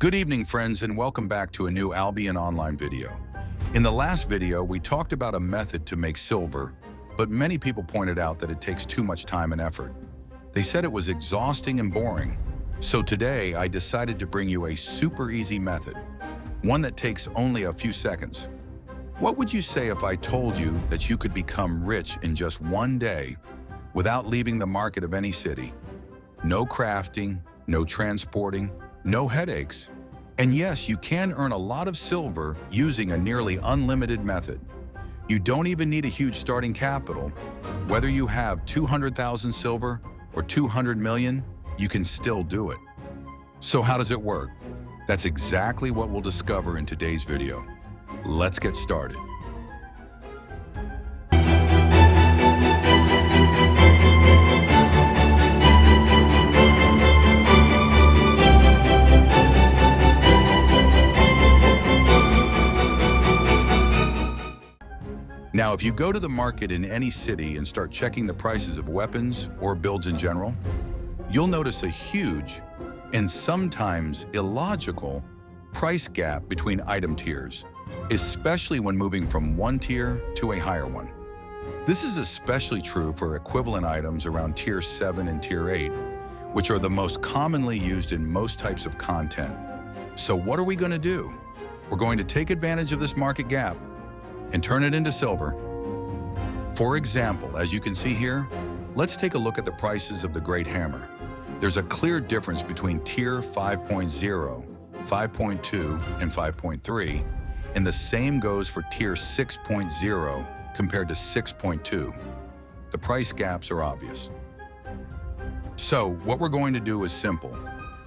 Good evening, friends, and welcome back to a new Albion Online video. In the last video, we talked about a method to make silver, but many people pointed out that it takes too much time and effort. They said it was exhausting and boring. So today, I decided to bring you a super easy method, one that takes only a few seconds. What would you say if I told you that you could become rich in just one day without leaving the market of any city? No crafting, no transporting, no headaches. And yes, you can earn a lot of silver using a nearly unlimited method. You don't even need a huge starting capital. Whether you have 200,000 silver or 200 million, you can still do it. So how does it work? That's exactly what we'll discover in today's video. Let's get started. Now, if you go to the market in any city and start checking the prices of weapons or builds in general, you'll notice a huge and sometimes illogical price gap between item tiers, especially when moving from one tier to a higher one. This is especially true for equivalent items around Tier 7 and Tier 8, which are the most commonly used in most types of content. So what are we going to do? We're going to take advantage of this market gap and turn it into silver. For example, as you can see here, let's take a look at the prices of the Great Hammer. There's a clear difference between Tier 5.0, 5.2, and 5.3, and the same goes for Tier 6.0 compared to 6.2. The price gaps are obvious. So what we're going to do is simple.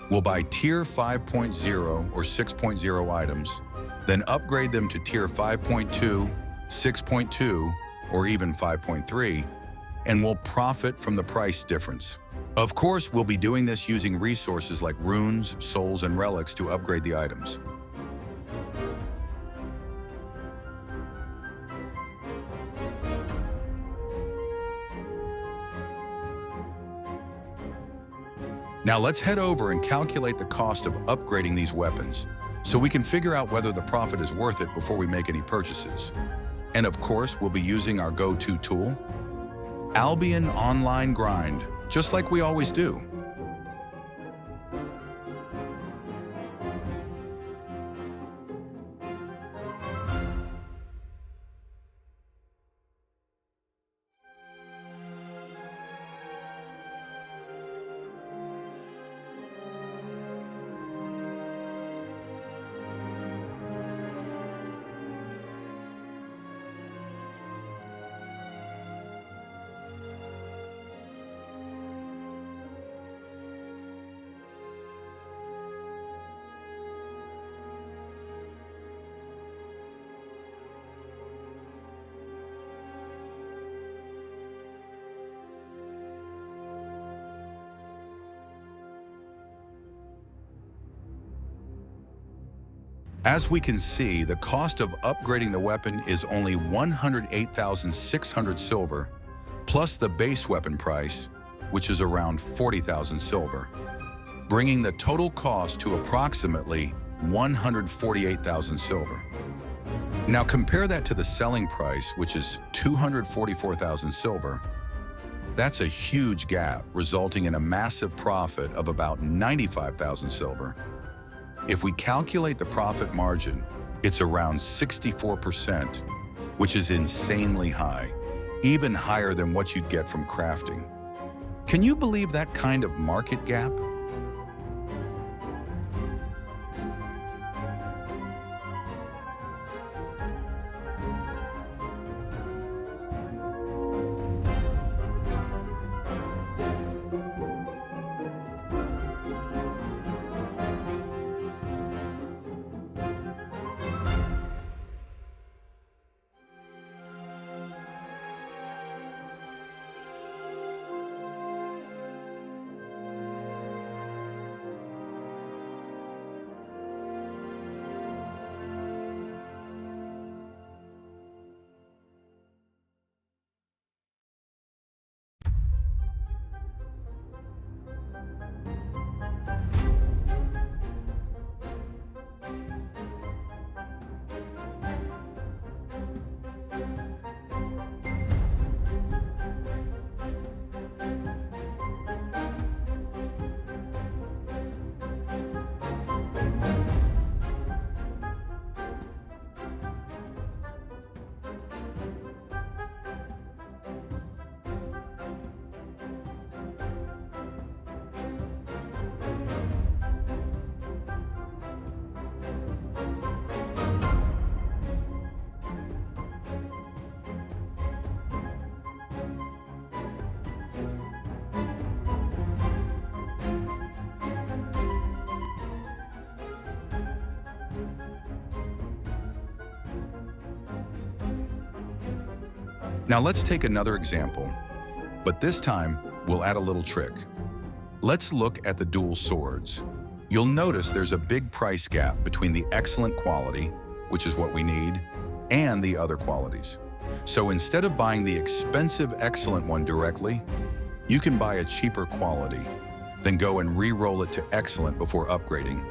We'll buy Tier 5.0 or 6.0 items, then upgrade them to Tier 5.2, 6.2, or even 5.3, and we'll profit from the price difference. Of course, we'll be doing this using resources like runes, souls, and relics to upgrade the items. Now let's head over and calculate the cost of upgrading these weapons, so we can figure out whether the profit is worth it before we make any purchases. And of course, we'll be using our go-to tool, Albion Online Grind, just like we always do. As we can see, the cost of upgrading the weapon is only 108,600 silver, plus the base weapon price, which is around 40,000 silver, bringing the total cost to approximately 148,000 silver. Now compare that to the selling price, which is 244,000 silver. That's a huge gap, resulting in a massive profit of about 95,000 silver. If we calculate the profit margin, it's around 64%, which is insanely high, even higher than what you'd get from crafting. Can you believe that kind of market gap? Now let's take another example, but this time we'll add a little trick. Let's look at the dual swords. You'll notice there's a big price gap between the excellent quality, which is what we need, and the other qualities. So instead of buying the expensive excellent one directly, you can buy a cheaper quality, then go and re-roll it to excellent before upgrading.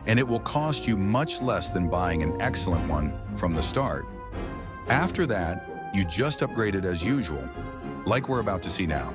And it will cost you much less than buying an excellent one from the start. After that, you just upgrade it as usual, like we're about to see now.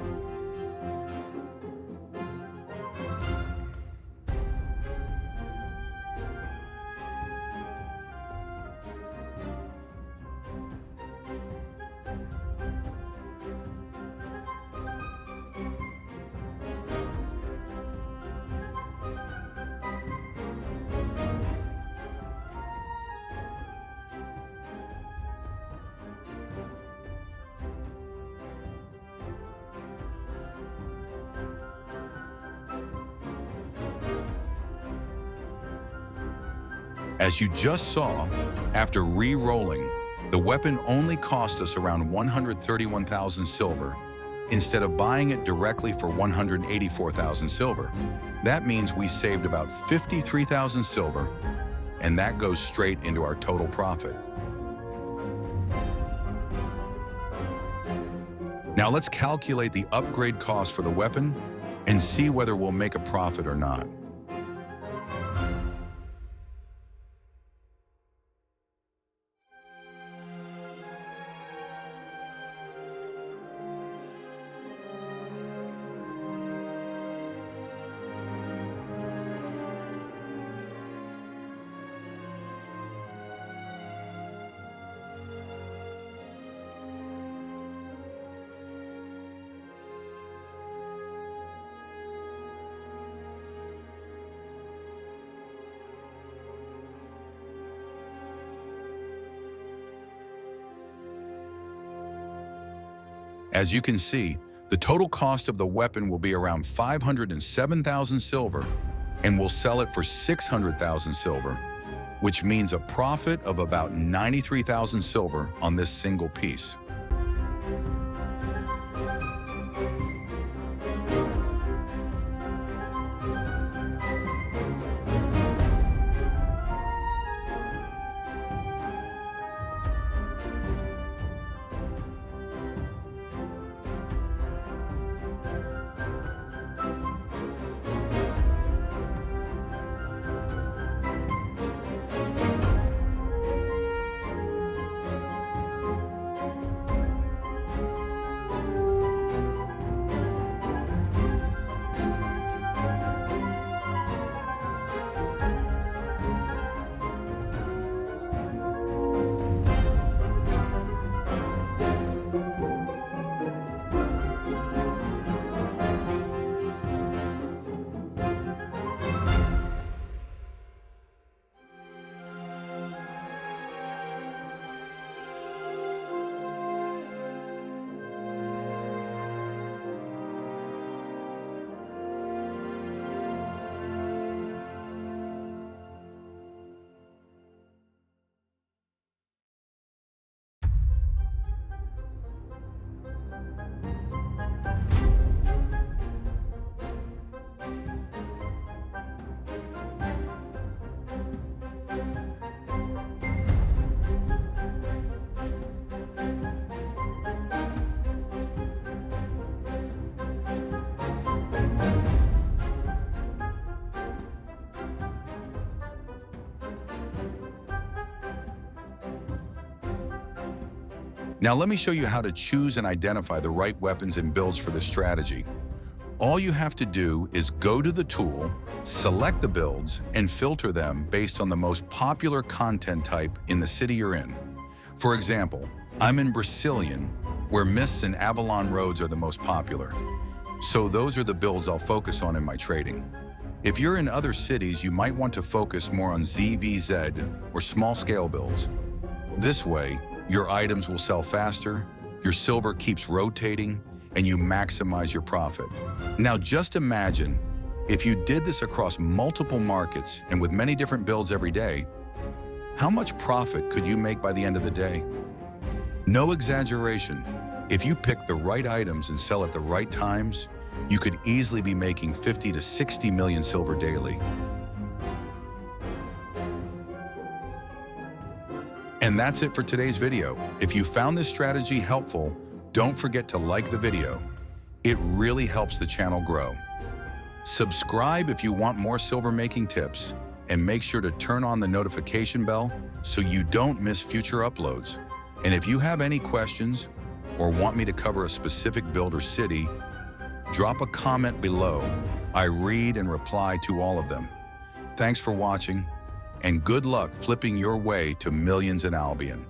As you just saw, after re-rolling, the weapon only cost us around 131,000 silver instead of buying it directly for 184,000 silver. That means we saved about 53,000 silver, and that goes straight into our total profit. Now let's calculate the upgrade cost for the weapon and see whether we'll make a profit or not. As you can see, the total cost of the weapon will be around 507,000 silver, and we'll sell it for 600,000 silver, which means a profit of about 93,000 silver on this single piece. Now let me show you how to choose and identify the right weapons and builds for this strategy. All you have to do is go to the tool, select the builds, and filter them based on the most popular content type in the city you're in. For example, I'm in Brecilien, where mists and Avalon roads are the most popular. So those are the builds I'll focus on in my trading. If you're in other cities, you might want to focus more on ZVZ or small-scale builds. This way, your items will sell faster, your silver keeps rotating, and you maximize your profit. Now just imagine if you did this across multiple markets and with many different builds every day, how much profit could you make by the end of the day? No exaggeration, If you pick the right items and sell at the right times, you could easily be making 50 to 60 million silver daily. And that's it for today's video. If you found this strategy helpful, don't forget to like the video. It really helps the channel grow. Subscribe if you want more silver making tips, and make sure to turn on the notification bell so you don't miss future uploads. And if you have any questions or want me to cover a specific build or city, drop a comment below. I read and reply to all of them. Thanks for watching, and good luck flipping your way to millions in Albion.